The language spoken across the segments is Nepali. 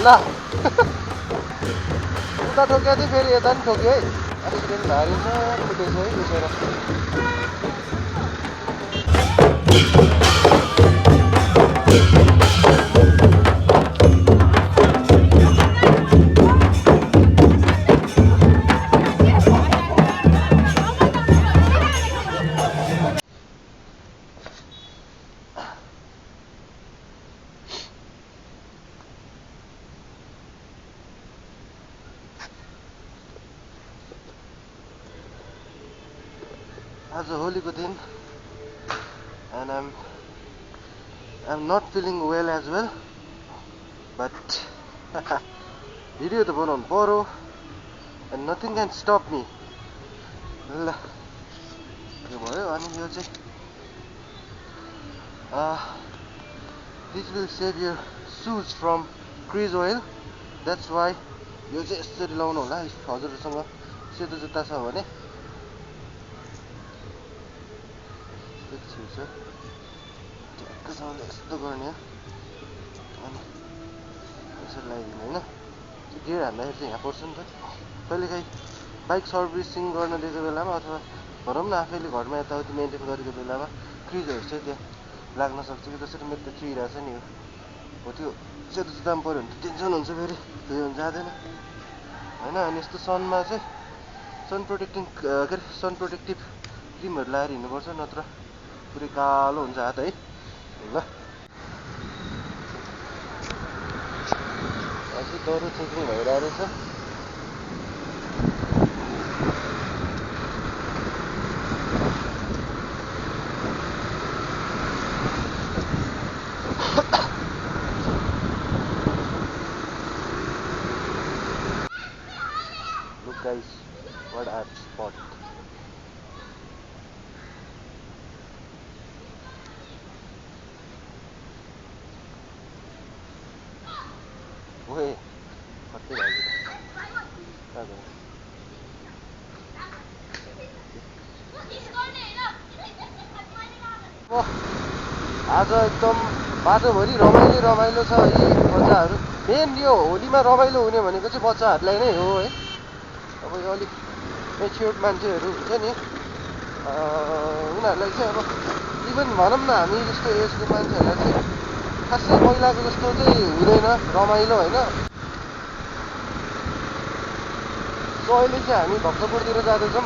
ल उता ठोक्या थियो फेरि यता पनि ठोक्यो है एक्सिडेन्ट भारी छ फुटेछ है बिचरा आज होलीको दिन and I'm not feeling well as well but video त बनाउनु पर्यो and nothing can stop me ल यो भयो अनि यो चाहिँ this will save your shoes from grease oil that's why यो चाहिँ यसरी लाउनु होला हजुरसँग सेतो जुत्ता छ भने छ ठ्याक्कसँगले यस्तो गर्ने हो अनि यसरी लगाइदिनु होइन गियर हान्दाखेरि चाहिँ यहाँ पर्छ नि त कहिलेकाहीँ बाइक सर्भिसिङ गर्न दिएको बेलामा अथवा भनौँ न आफैले घरमा यताउति मेन्टेन गरेको बेलामा क्रिजहरू चाहिँ त्यहाँ लाग्न सक्छ कि जसरी मेरो त चुहिरहेको छ नि हो त्यो सेतो जुत्तामा पऱ्यो भने त टेन्सन हुन्छ फेरि धुयो भने जाँदैन होइन अनि यस्तो सनमा चाहिँ सन प्रोटेक्टिभ क्रिमहरू लगाएर हिँड्नुपर्छ नत्र पुरै कालो हुन्छ हात है ल अझै डह्रो चेकिङ भइरहेको रहेछ Look guys, what I have spotted. ओए कति लाग्यो आज एकदम बाटोभरि रमाइलो छ है बच्चाहरू मेन यो होलीमा रमाइलो हुने भनेको चाहिँ बच्चाहरूलाई नै हो है अब यो अलिक मेच्योर्ड मान्छेहरू हुन्छ नि उनीहरूलाई चाहिँ अब इभन भनौँ न हामी जस्तो एजको मान्छेहरूलाई चाहिँ खासै पहिलाको जस्तो चाहिँ हुँदैन रमाइलो होइन सो अहिले चाहिँ हामी भक्तपुरतिर जाँदैछौँ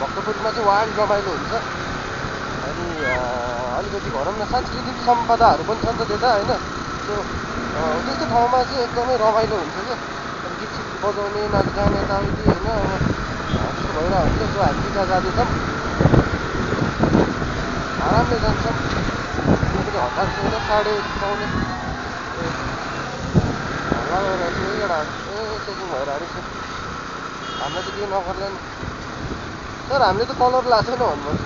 भक्तपुरमा चाहिँ वाइल्ड रमाइलो हुन्छ अनि अलिकति भनौँ न सांस्कृतिक सम्पदाहरू पनि छ नि त त्यता होइन सो त्यस्तो ठाउँमा चाहिँ एकदमै रमाइलो हुन्छ क्या गीत सित बजाउने नाचगान यताउति होइन अब त्यस्तो भइरहेको हुन्छ सो हामी त्यहाँ जाँदैछौँ आरामले जान्छौँ पनि हतार छैन 8:30 हल्ला भइरहेको छ एउटा चेकिङ भइरहेको रहेछ हामीलाई त केही नगर्ला नि सर हामीले त कलर लाएको छैन भन्नुपर्छ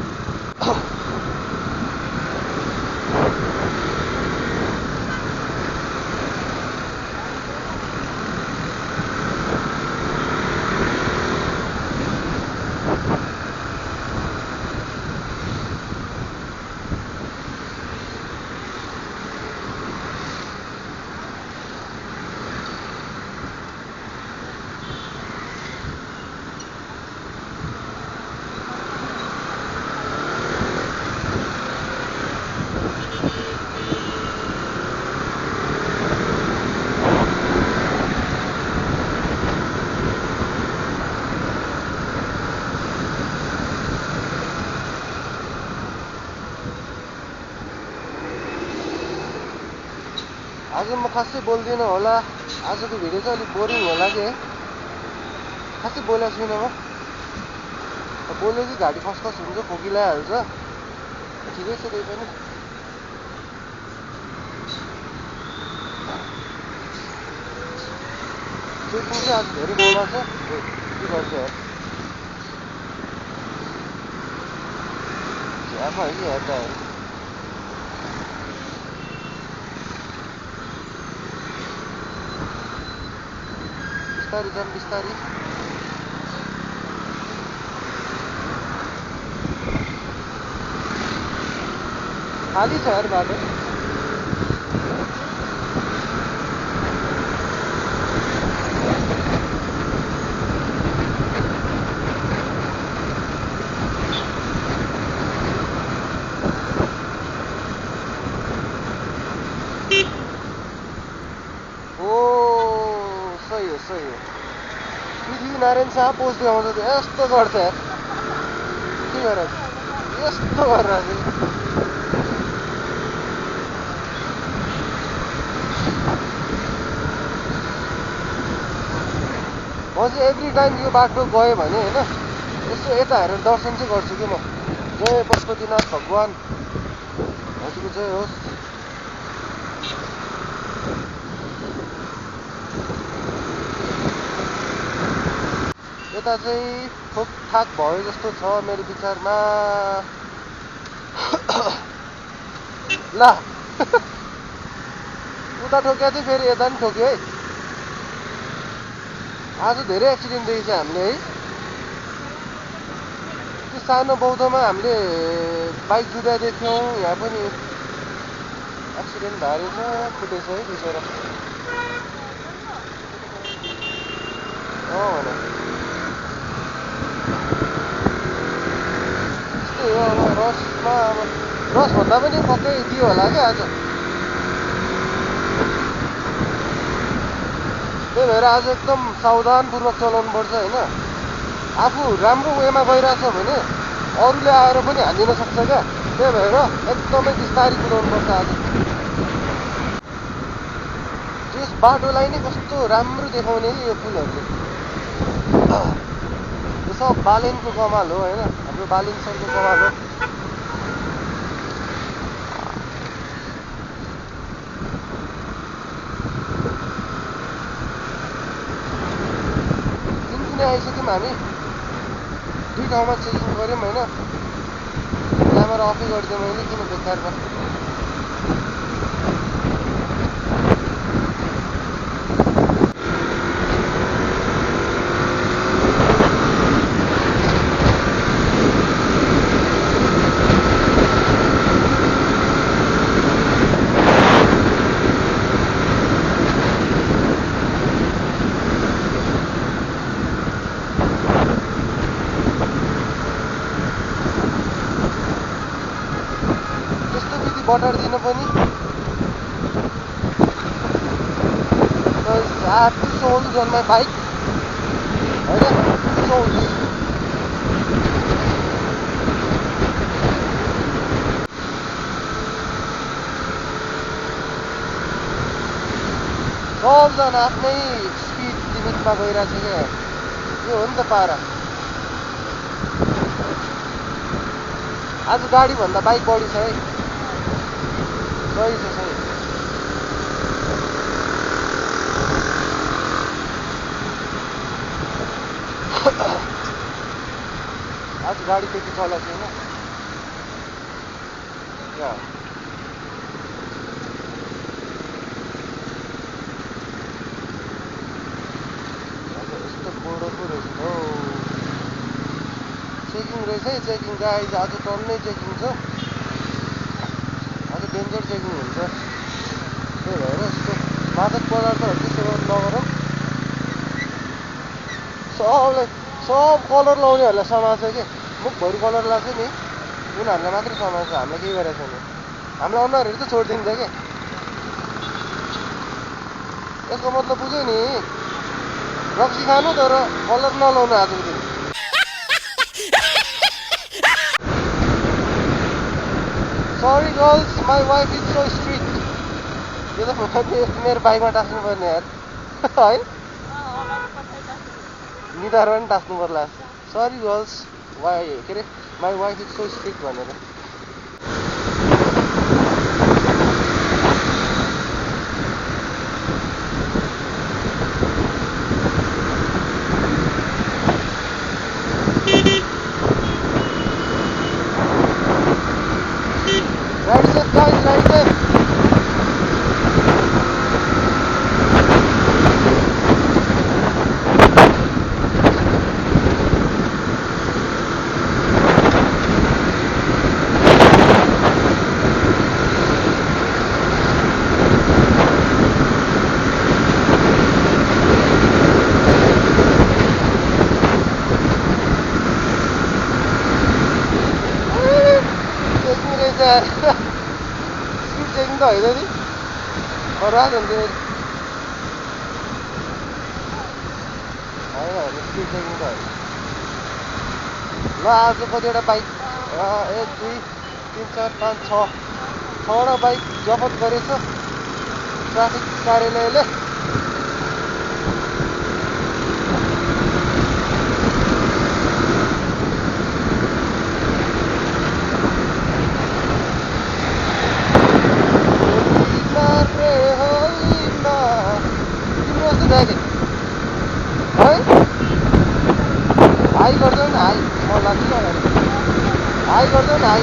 आज म खासै बोल्दिनँ होला आजको भिडियो चाहिँ अलिक बोरिङ होला कि खासै बोलेको छुइनँ म बोल्यो कि घाँटी खसखस हुन्छ खोकी लगाइहाल्छ ठिकै छ त्यही पनि चेकिङ चाहिँ आज धेरै बोला छ के गर्छ झ्यापा है कि हेर्दा बिस्तारी जाम बिस्तारी खाली छ यार बाटो सही हो पृथ्वीनारायण शाह पोज देखाउँछ त्यो यस्तो गर्छ यार के गरेर यस्तो गरेर चाहिँ म चाहिँ एभ्री टाइम यो बाटो गएँ भने होइन यसो यता हेरेर दर्शन चाहिँ गर्छु कि म जय पशुपतिनाथ भगवान् हजुरको जय होस् यता चाहिँ ठोकठाक भयो जस्तो छ मेरो विचारमा ल उता ठोक्या थियो फेरि यता पनि ठोक्यो है आज धेरै एक्सिडेन्ट देखेको छ हामीले है त्यो सानो बौद्धमा हामीले बाइक जुदा देख्यौँ यहाँ पनि एक्सिडेन्ट भएको रहेछ फुटेछ है बिचरा भने त्यस्तै हो अब रसमा अब रस भन्दा पनि पक्कै दियो होला क्या आज त्यही भएर आज एकदम सावधानपूर्वक चलाउनु पर्छ होइन आफू राम्रो वेमा गइरहेछ भने अरूले आएर पनि हालिदिन सक्छ क्या त्यही भएर एकदमै बिस्तारै कुदाउनु पर्छ आज त्यस बाटोलाई नै कस्तो राम्रो देखाउने कि यो फुलहरूले यो सब बालेनको कमाल हो होइन हाम्रो बालेन सरको कमाल हो आइसक्यौँ हामी दुई ठाउँमा चेकिङ गऱ्यौँ होइन क्यामेरा अफै गरिदिएँ मैले किन बेकारमा बटर दिन पनि I have two souls on my bike होइन souls सबजना आफ्नै स्पिड लिमिटमा गइरहेको छ क्या यो हो नि त पारा आज गाडीभन्दा बाइक बढी छ है सही छ सही आज गाडी त्यति चलाएको छैन क्या यस्तो बोर्डर पो रहेछ हौ चेकिङ रहेछ है चेकिङ गाइज आज टन्नै चेकिङ छ आज डेन्जर चेकिङ हुन्छ त्यही भएर यस्तो मादक पदार्थहरू चाहिँ सेवन नगरौँ सब कलर लाउनेहरूलाई समाज छ कि मुखभरि कलर लाग्छ नि उनीहरूलाई मात्रै समाज छ हामीलाई केही गरेको छैन हामीलाई अनुहारहरू त छोडिदिन्छ क्या यसको मतलब बुझ्यो नि रक्सी खानु तर कलर नलाउनु आजको दिन sorry girls my wife is so strict यो त मेरो बाइकमा टास्नु पर्ने यार है निधारमा पनि टास्नु पर्ला सरी गर्ल्स वाइ के अरे my wife is so strict भनेर Ride safe guys, ride safe. Checking त होइन नि खराब हुन्छ होइन स्पिड चेकिङ त होइन। ल आज कतिवटा बाइक 1 2 3 4 5 6वटा बाइक जफत गरेछ ट्राफिक कार्यालयले। हाई गर्दै न हाई म लाग्छ हाई गर्दै न हाई।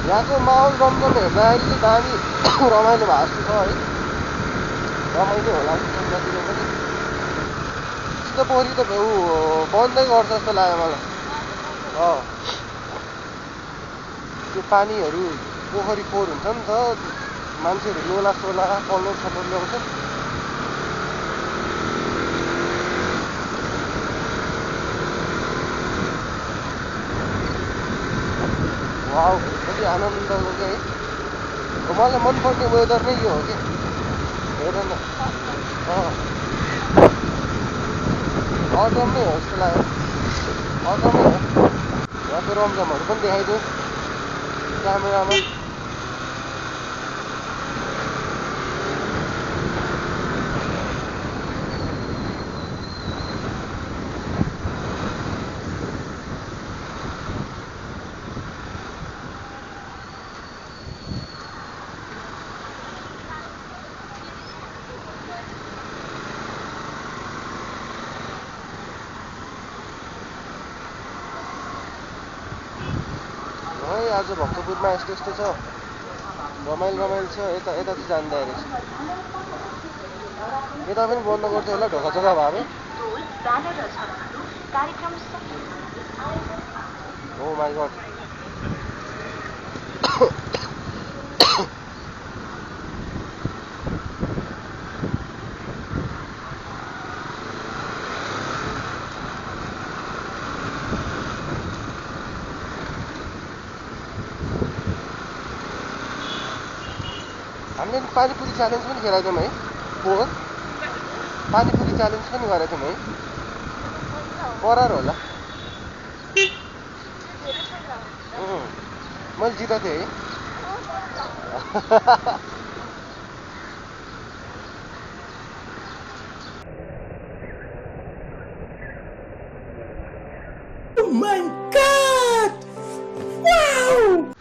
यहाँको माहौल रमझम हेर्दाखेरि चाहिँ दामी रमाइलो भएको जस्तो छ है। रमाइलो होला जतिले पनि सिधै पोखरी त बन्दै गर्छ जस्तो लाग्यो मलाई। त्यो पानीहरू पोखरी फोहोर हुन्छ नि त, मान्छेहरू लोला सोला पल्लो सल्लो ल्याउँछ। वाउ कति आनन्दको के है। मलाई मनपर्ने वेदर नै यो हो कि हेर न। अटम नै हो जस्तो लाग्यो, अटमै हो। यहाँको रमझमहरू पनि देखाइदिउँ क्यामेरामा। आज भक्तपुरमा यस्तो यस्तो छ, रमाइलो छ। यता चाहिँ जाँदा रहेछ, यता पनि बन्द गर्थ्यो होला ढोका जग्गा भए। ओ माई गड। हामीले पानीपुरी च्यालेन्ज पनि खेलाएको थियौँ है। पोहोर पानीपुरी च्यालेन्ज पनि गरेको थियौँ है। करार होला। मैले जितेको थिएँ है। Oh my God! Wow!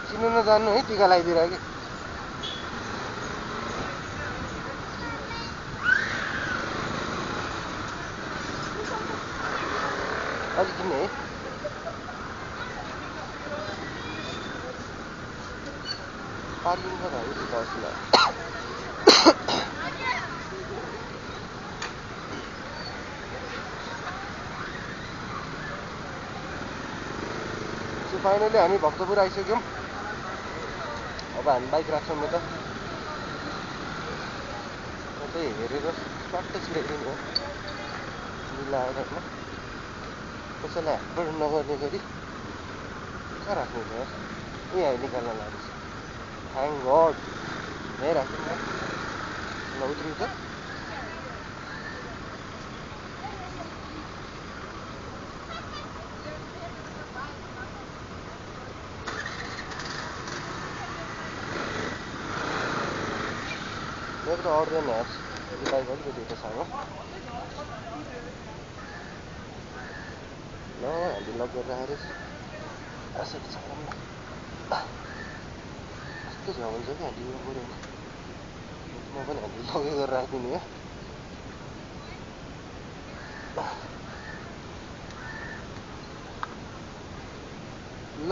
चिन्नु नजान्नु है, टिका लगाइदिएर कि। अझै किन्ने है। पार्किङ छ त है जस्तो सो फाइनली हामी भक्तपुर आइसक्यौँ। अब हामी बाइक राख्छौँ यता, त्यही हेरेर स्वाट्टै छिराइदिने हो मिलाएर होइन। कसैलाई ह्याम्पर नगर्ने गरी कहाँ राख्ने छ यार। यहाँ निकाल्न लाग्छ। थ्याङ्क गड यहीँ राख्नु न। ल उत्रिन्छ। मेरो त अड्दैन यार, यो बाइक अलिकति यता सानो। ल हामी लक गरेर आएर यसरी चलाउँ न। कस्तो झ्याउ हुन्छ कि ह्यान्डलमा पऱ्यो भने। म पनि ह्यान्डल लगै गरेर राखिदिने हो। ल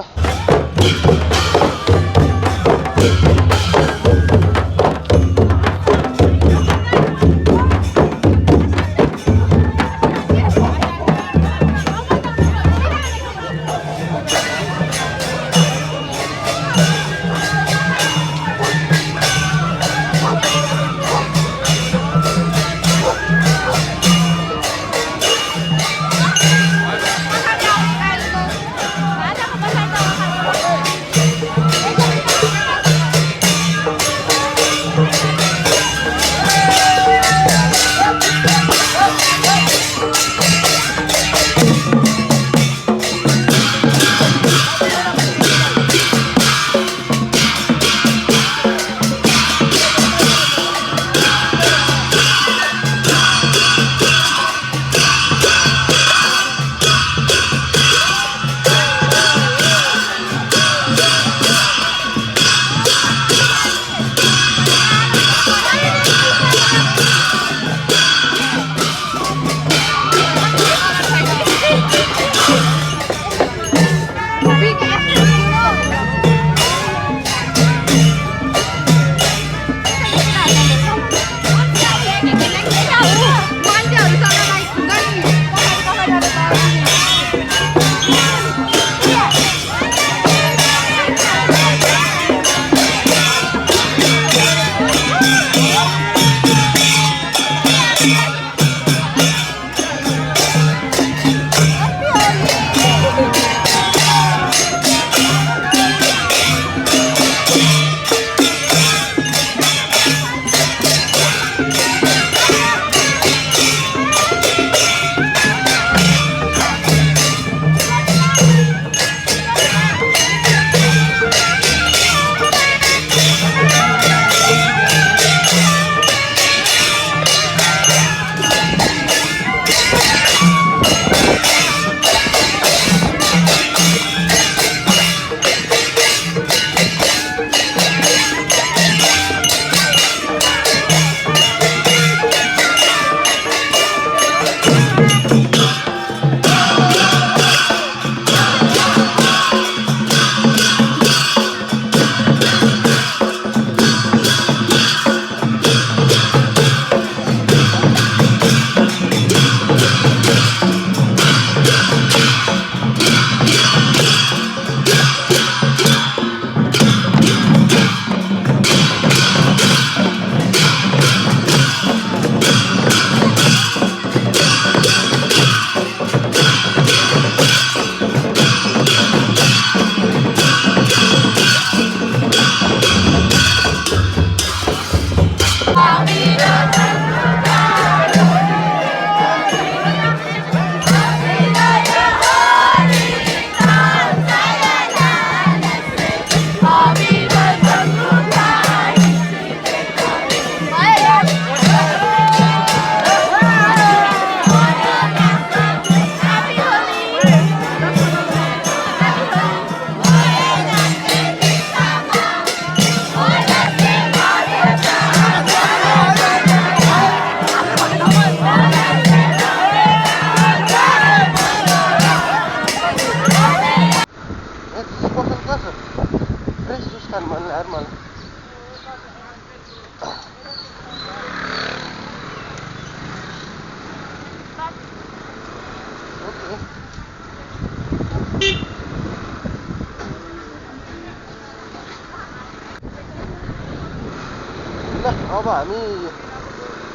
अब हामी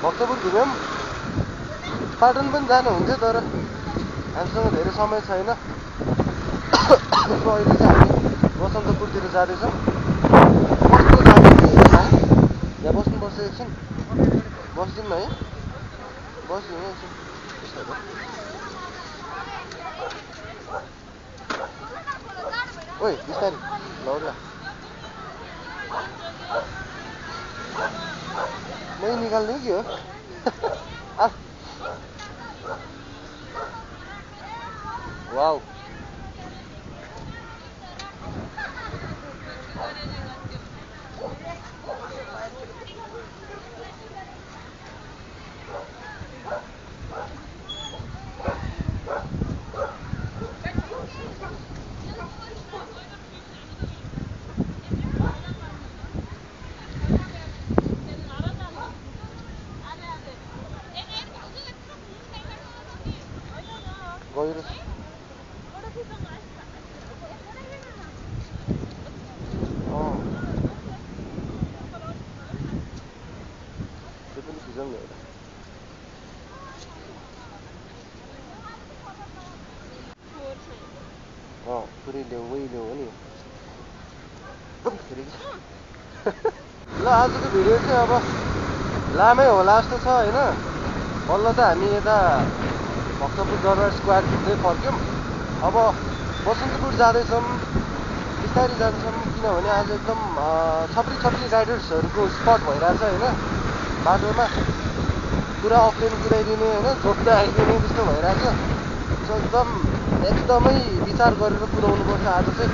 भक्तपुर घुम्यौँ, पाटन पनि जानुहुन्थ्यो तर हामीसँग धेरै समय छैन। सो अहिले चाहिँ हामी बसन्तपुरतिर जाँदैछौँ। कस्तो जाने है, यहाँ बस्नुपर्छ एकछिन, बस्दिउँ न है, बस्दिउँ है एकछिन। ओइ बिस्तारी लौला, मै निकाल्ने कि हो? वाउ, गहिरो छ। त्यो पनि खिचौँ नि एउटा। पुरै ल्याऊ, वही ल्याऊ हो नि। ल आजको भिडियो चाहिँ अब लामै होला जस्तो छ होइन। बल्ल त हामी यता भक्तपुर दरबार स्क्वायर घुम्दै फर्क्यौँ। अब बसन्तपुर जाँदैछौँ, बिस्तारै जान्छौँ, किनभने आज एकदम छप्री राइडर्सहरूको स्पट भइरहेछ होइन। बाटोमा पुरा अफलेन कुदाइदिने होइन, जोड्दै आइदिने त्यस्तो भइरहेछ। सो एकदमै विचार गरेर कुदाउनुपर्छ आज चाहिँ।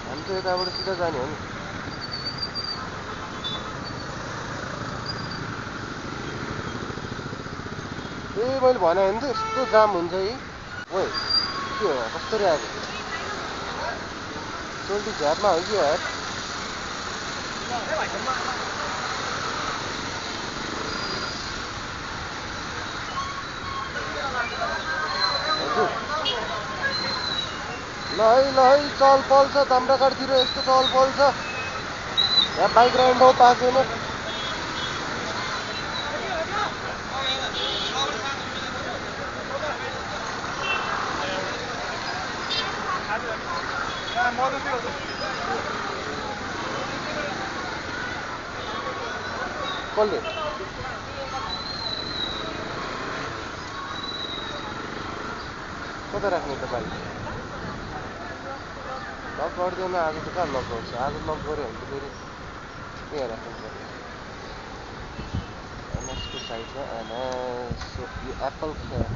हामी त यताबाट सिधा जाने हो नि। ए मैले भने होइन त यस्तो जाम हुन्छ है। ओइ के हो कसरी आएको? सोल्टी झ्यापमा हो कि यार? ल है चहल पहल छ ताम्राकाँडतिर, यस्तो चहल पहल छ यहाँ, बाइक राइड हो पाएको छैन। कसले कता राख्ने त बाइक? लक गरिदिएन आज त, कहाँ लक गर्छ? आज लक गऱ्यो भने त फेरि त्यहाँ राख्नु पर्यो। एनएसको साइडमा एनएस, यो एप्पल फेयर।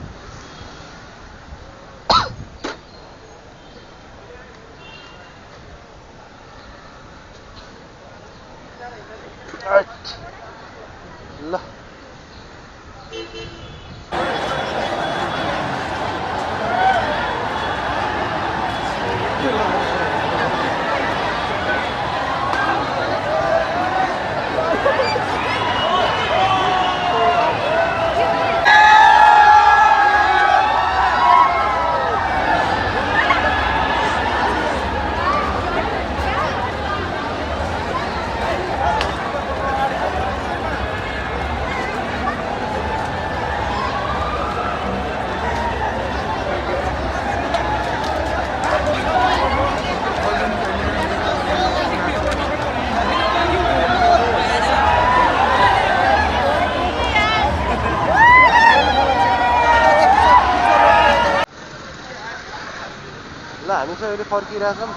ल हामी चाहिँ अहिले फर्किरहेछौँ।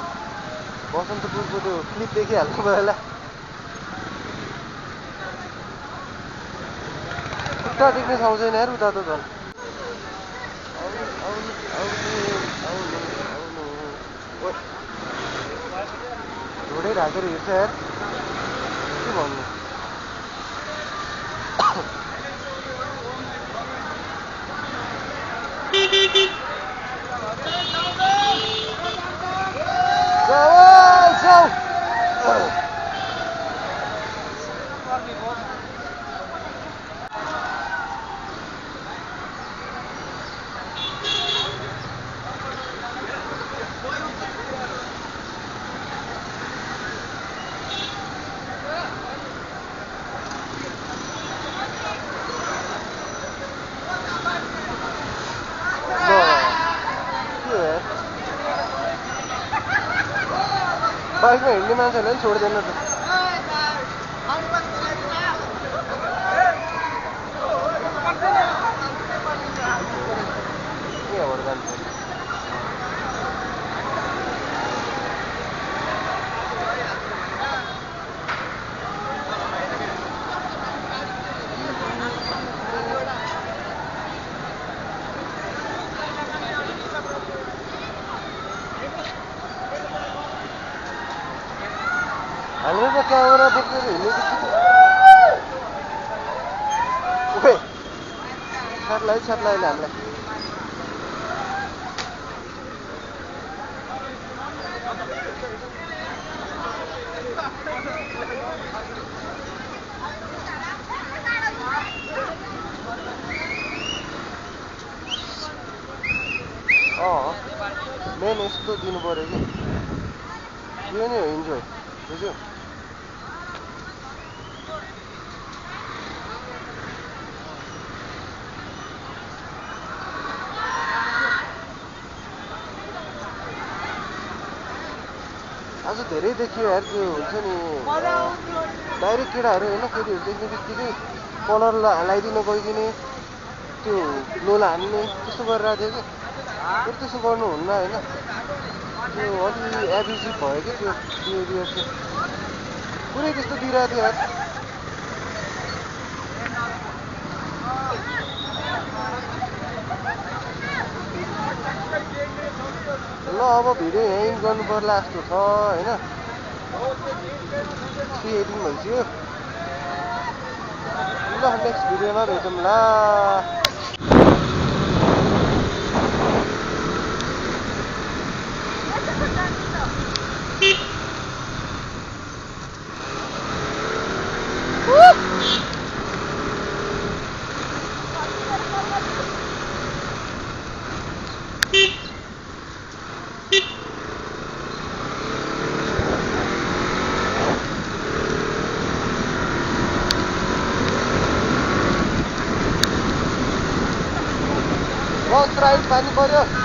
बसन्तपुरको त्यो क्लिप देखिहाल्नु भयो होला। खुट्टा देख्ने ठाउँ छैन यार उता त झन्। ढोडै ढाकेर हिँड्छ यार, के भन्नु। बाइकमा हिँड्ने मान्छेहरूले पनि छोड्दैन त यहाँबाट जान्छ हामीले त क्यामेरा बोकेर हिँड्ने बित्तिकै छ्याप्लाइले हामीलाई मेन यस्तो दिनु पर्यो कि यो नै हो इन्जोय बुझ्यो आज धेरै देखियो यार त्यो हुन्छ नि डाइरेक्ट केटाहरू होइन केटीहरू देख्ने बित्तिकै कलर लगाइदिन गइदिने त्यो लोला हान्ने त्यस्तो गरिरहेको थियो कि त्यस्तो गर्नुहुन्न होइन त्यो अलि एब्युजिभ भयो कि त्यो बिहेभियर चाहिँ पुरै त्यस्तो दिइरहेको थियो यार ल अब भिडियो यहीँ गर्नु पर्ला जस्तो छ होइन 3:18 भइसक्यो ल नेक्स्ट भिडियोमा भेटौँला राइट पानी पर्यो